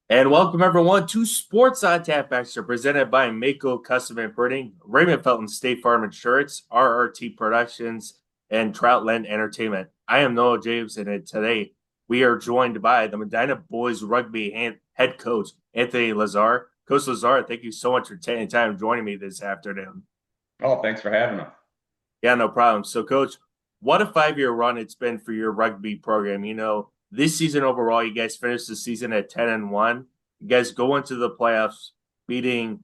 And welcome everyone to Sports on Tap Extra, presented by Mako Custom and Printing, Raymond Felton State Farm Insurance, RRT Productions, and Troutland Entertainment. I am Noah Jacobson, and today we are joined by the Medina Boys Rugby head coach, Anthony Lazar. Coach Lazar, thank you so much for taking time joining me this afternoon. Oh, thanks for having us. Yeah, no problem. So, Coach, what a 5 year run it's been for your rugby program. This season overall, you guys finished the season at 10-1. You guys go into the playoffs, beating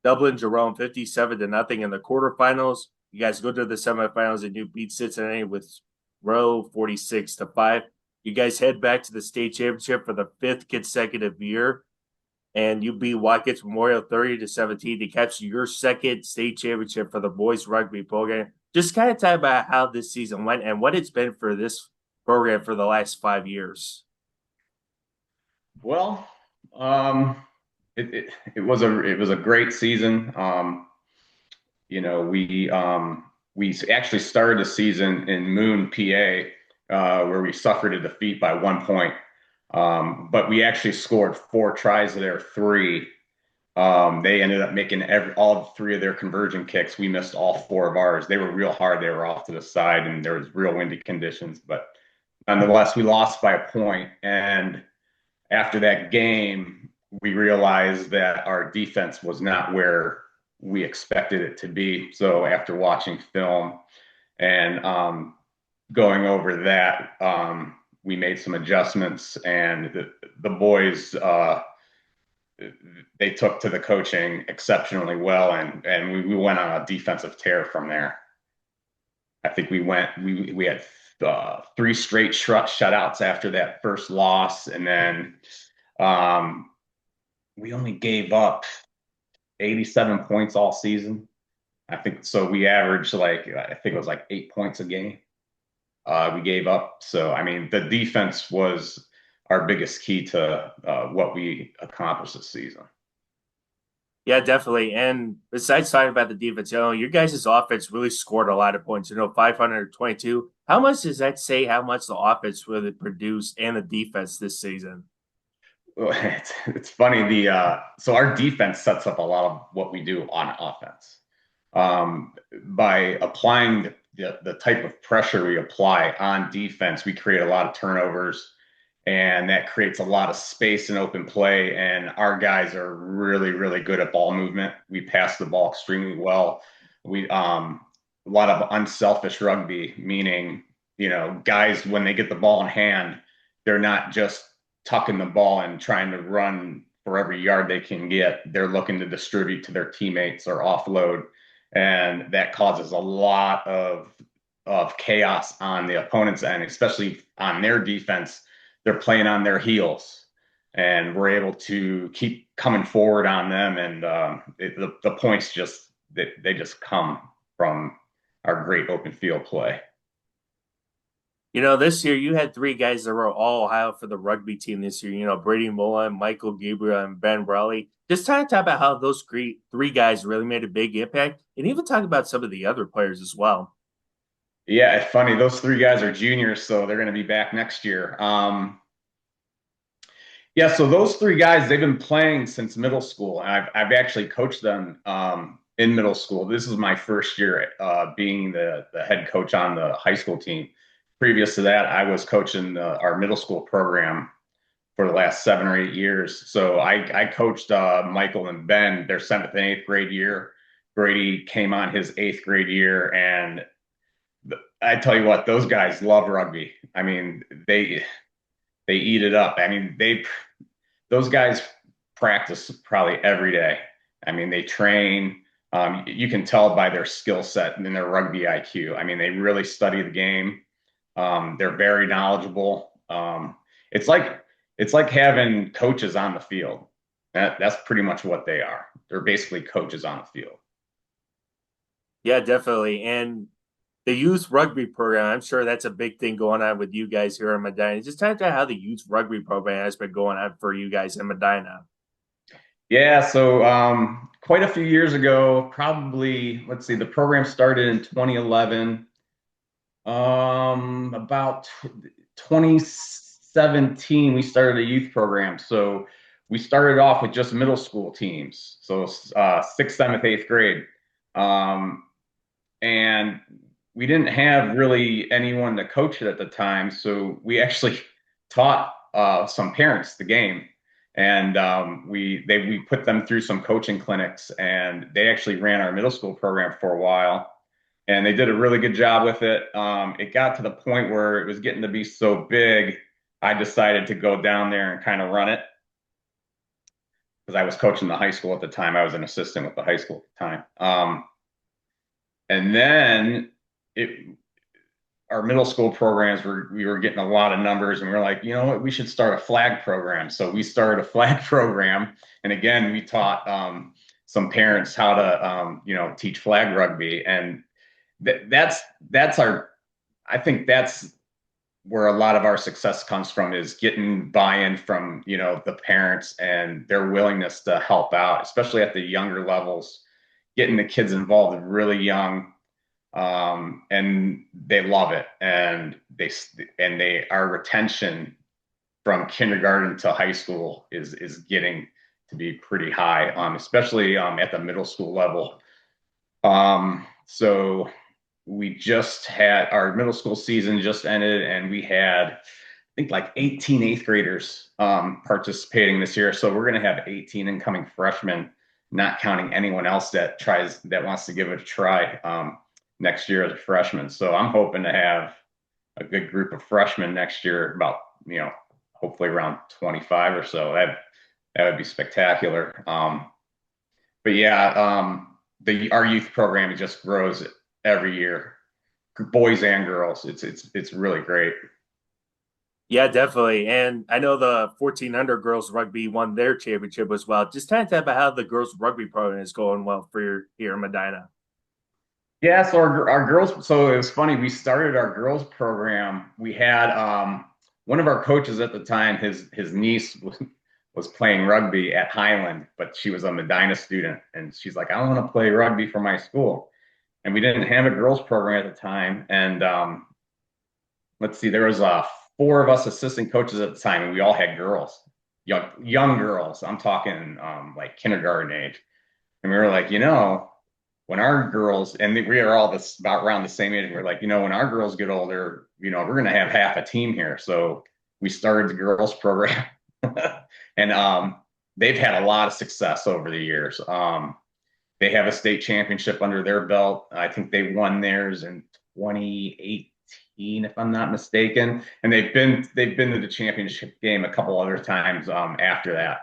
Dublin Jerome 57-0 in the quarterfinals. You guys go to the semifinals and you beat Cincinnati with Row 46-5. You guys head back to the state championship for the fifth consecutive year, and you beat Wildcats Memorial 30-17 to capture your second state championship for the boys rugby program. Just kind of talk about how this season went and what it's been for this program for the last 5 years. Well, um, it was a great season. We actually started the season in Moon, PA, where we suffered a defeat by 1 point. But we actually scored four tries of their three. They ended up making all three of their conversion kicks. We missed all four of ours. They were real hard. They were off to the side, and there was real windy conditions. But nonetheless, we lost by a point. And after that game, we realized that our defense was not where we expected it to be. So after watching film and going over that, we made some adjustments, and the boys they took to the coaching exceptionally well, and we went on a defensive tear from there. I think we had three straight shutouts after that first loss, and then um, we only gave up 87 points all season. I think so. We averaged I think it was like 8 points a game. We gave up. So I mean, the defense was our biggest key to what we accomplished this season. Yeah, definitely. And besides talking about the defense, your guys' offense really scored a lot of points. 522. How much does that say how much the offense really produced and the defense this season? It's funny. So our defense sets up a lot of what we do on offense. By applying the type of pressure we apply on defense, we create a lot of turnovers, and that creates a lot of space and open play. And our guys are really, really good at ball movement. We pass the ball extremely well. We A lot of unselfish rugby, meaning guys when they get the ball in hand, they're not just tucking the ball and trying to run for every yard they can get. They're looking to distribute to their teammates or offload, and that causes a lot of chaos on the opponent's end, especially on their defense. They're playing on their heels, and we're able to keep coming forward on them, and the points they just come from our great open field play. This year you had three guys that were all Ohio for the rugby team this year. Brady Mullen, Michael Gabriel, and Ben Brawley. Just talk about how those three guys really made a big impact, and even talk about some of the other players as well. Yeah, it's funny. Those three guys are juniors, so they're going to be back next year. Yeah, so those three guys, they've been playing since middle school, and I've actually coached them in middle school. This is my first year being the head coach on the high school team. Previous to that, I was coaching our middle school program for the last 7 or 8 years. So I coached Michael and Ben their seventh and eighth grade year. Brady came on his eighth grade year, and I tell you what, those guys love rugby. I mean, they eat it up. I mean, those guys practice probably every day. I mean, they train. You can tell by their skill set and their rugby IQ. I mean, they really study the game. They're very knowledgeable. It's like it's like having coaches on the field. That's pretty much what they are. They're basically coaches on the field. Yeah, definitely. And the youth rugby program, I'm sure that's a big thing going on with you guys here in Medina. Just talk about how the youth rugby program has been going on for you guys in Medina. Yeah, so quite a few years ago, probably, let's see, the program started in 2011. About 2017, we started a youth program. So we started off with just middle school teams, so sixth, seventh, eighth grade, um, and we didn't have really anyone to coach it at the time. So we actually taught some parents the game, and we put them through some coaching clinics, and they actually ran our middle school program for a while. And they did a really good job with it. It got to the point where it was getting to be so big, I decided to go down there and kind of run it because I was coaching the high school at the time. I was an assistant with the high school at the time. And then it, our middle school programs we were getting a lot of numbers, and we were like, you know what, we should start a flag program. So we started a flag program, and again, we taught some parents how to teach flag rugby, and that's our. I think that's where a lot of our success comes from, is getting buy-in from the parents and their willingness to help out, especially at the younger levels, getting the kids involved really young, and they love it, and our retention from kindergarten to high school is getting to be pretty high, especially at the middle school level. So we just had our middle school season just ended, and we had, I think, like 18 eighth graders participating this year. So we're going to have 18 incoming freshmen, not counting anyone else that wants to give it a try next year as a freshman. So I'm hoping to have a good group of freshmen next year, about hopefully around 25 or so. That would be spectacular. But yeah, our youth program just grows every year, boys and girls. It's really great. Yeah, definitely. And I know the 14 under girls rugby won their championship as well. Just kind of talk about how the girls rugby program is going well for here in Medina. Yeah, so our girls. So it was funny. We started our girls program. We had one of our coaches at the time. His niece was playing rugby at Highland, but she was a Medina student, and she's like, I want to play rugby for my school. And we didn't have a girls program at the time. And let's see, there was four of us assistant coaches at the time, and we all had girls, young girls. I'm talking like kindergarten age. And we were like, when our girls, and we are all this about around the same age, we're like, when our girls get older, we're going to have half a team here. So we started the girls program, and they've had a lot of success over the years. They have a state championship under their belt. I think they won theirs in 2018, if I'm not mistaken. And they've been to the championship game a couple other times after that.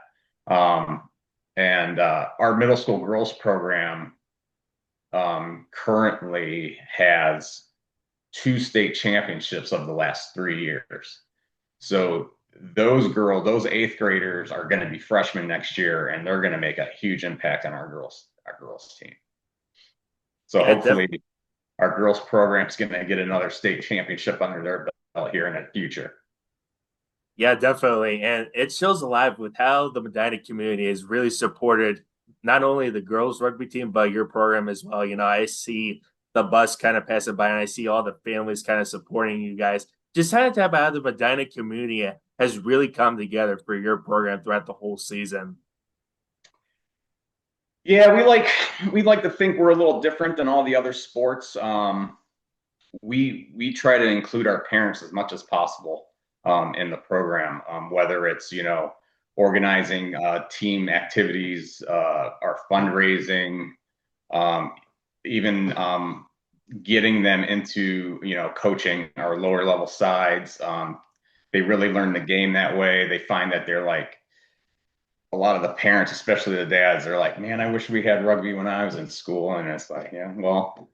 And our middle school girls program currently has two state championships of the last 3 years. So those eighth graders are going to be freshmen next year, and they're going to make a huge impact on our girls team. So Yeah, hopefully our girls program is going to get another state championship under their belt here in the future. yeah, definitely. And it shows a lot with how the Medina community has really supported not only the girls rugby team, but your program as well. I see the bus kind of passing by, and I see all the families kind of supporting you guys. Just kind of talk about how the Medina community has really come together for your program throughout the whole season. Yeah, we like to think we're a little different than all the other sports. We try to include our parents as much as possible in the program, whether it's organizing team activities, our fundraising, um, even getting them into coaching our lower level sides. They really learn the game that way. They find that they're like, a lot of the parents, especially the dads, they're like, man, I wish we had rugby when I was in school. And it's like, yeah, well,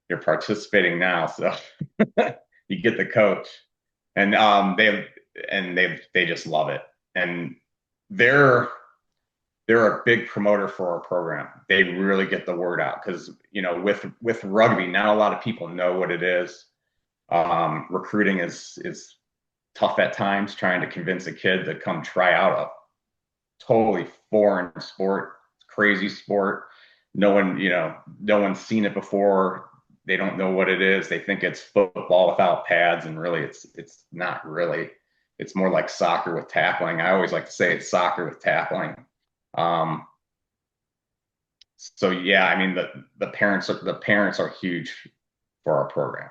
you're participating now, so you get the coach. And they just love it. And they're they're a big promoter for our program. They really get the word out because with rugby, not a lot of people know what it is. Recruiting is tough at times, trying to convince a kid to come try out a totally foreign sport, crazy sport. No one's seen it before. They don't know what it is. They think it's football without pads, and really, it's not really. it's more like soccer with tackling. I always like to say it's soccer with tackling. Um, so yeah, I mean the parents are huge for our program.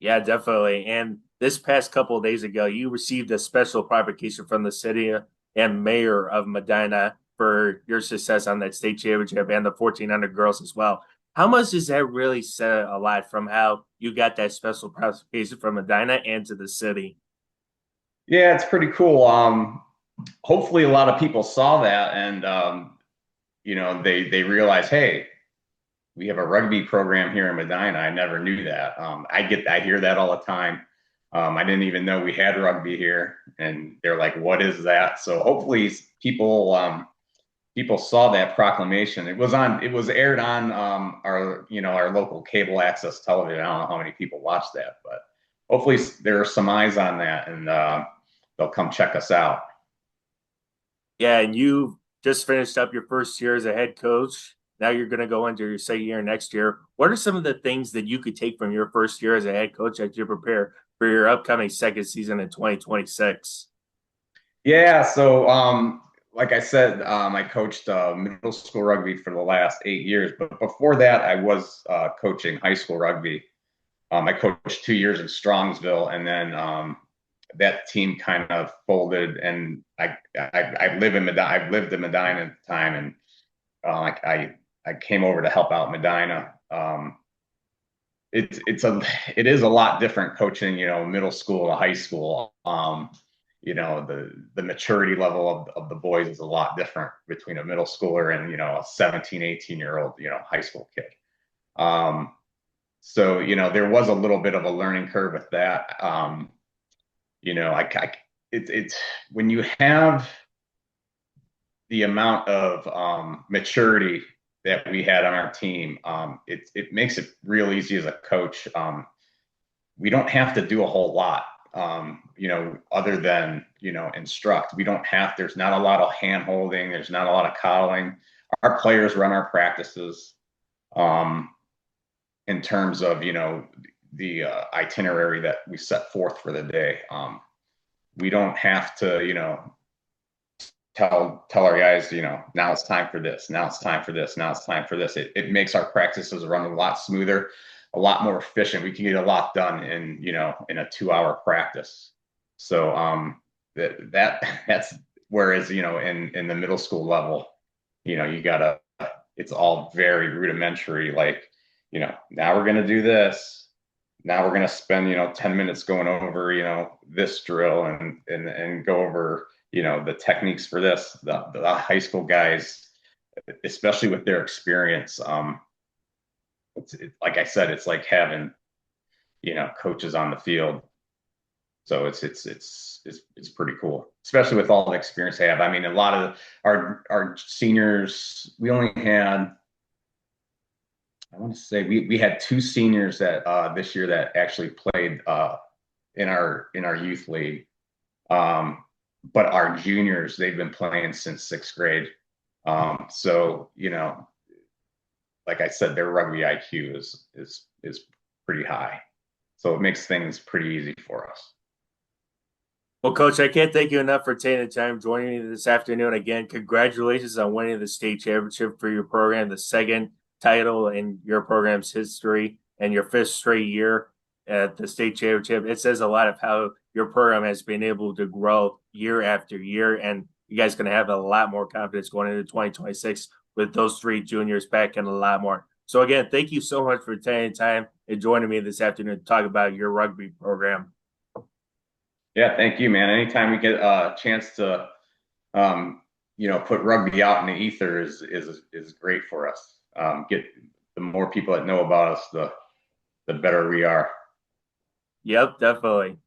Yeah, definitely. And this past couple of days ago, you received a special provocation from the city and mayor of Medina for your success on that state championship and the 1400 girls as well. How much does that really say a lot from how you got that special provocation from Medina and to the city? Yeah, it's pretty cool. Hopefully a lot of people saw that and they realize, hey, we have a rugby program here in Medina. I never knew that. I hear that all the time. I didn't even know we had rugby here, and they're like, "What is that?" So hopefully people saw that proclamation. It was aired on our local cable access television. I don't know how many people watched that, but hopefully there are some eyes on that, and they'll come check us out. Yeah, and you just finished up your first year as a head coach. Now you're going to go into your second year next year. What are some of the things that you could take from your first year as a head coach as you prepare for your upcoming second season in 2026? Yeah, so like I said, I coached middle school rugby for the last 8 years, but before that, I was coaching high school rugby. I coached 2 years in Strongsville, and then that team kind of folded. And I live in Medina. I've lived in Medina at the time, and I came over to help out Medina. It is a lot different coaching, middle school to high school. The maturity level of the boys is a lot different between a middle schooler and a 17, 18-year old high school kid. So there was a little bit of a learning curve with that. It's when you have the amount of maturity that we had on our team, it makes it real easy as a coach. We don't have to do a whole lot, other than, instruct. There's not a lot of hand holding. There's not a lot of coddling. Our players run our practices in terms of, the itinerary that we set forth for the day. We don't have to, tell our guys, now it's time for this, now it's time for this, now it's time for this. It makes our practices run a lot smoother, a lot more efficient. We can get a lot done in a 2 hour practice. So that's whereas in the middle school level, you gotta it's all very rudimentary. Like, now we're gonna do this. Now we're gonna spend 10 minutes going over this drill and go over the techniques for this. The high school guys, especially with their experience, like I said, it's like having coaches on the field. So it's pretty cool, especially with all the experience they have. I mean, a lot of our seniors, we only had, I want to say we had two seniors that this year that actually played in our youth league. But our juniors, they've been playing since sixth grade. So like I said, their rugby IQ is pretty high. So it makes things pretty easy for us. Well, Coach, I can't thank you enough for taking the time joining me this afternoon. Again, congratulations on winning the state championship for your program, the second title in your program's history, and your fifth straight year at the state championship. It says a lot of how your program has been able to grow year after year, and you guys going to have a lot more confidence going into 2026 with those three juniors back and a lot more. So, again, thank you so much for taking time and joining me this afternoon to talk about your rugby program. Yeah, thank you, man. Anytime we get a chance to, put rugby out in the ether is great for us. Get the more people that know about us, the better we are. Yep, definitely.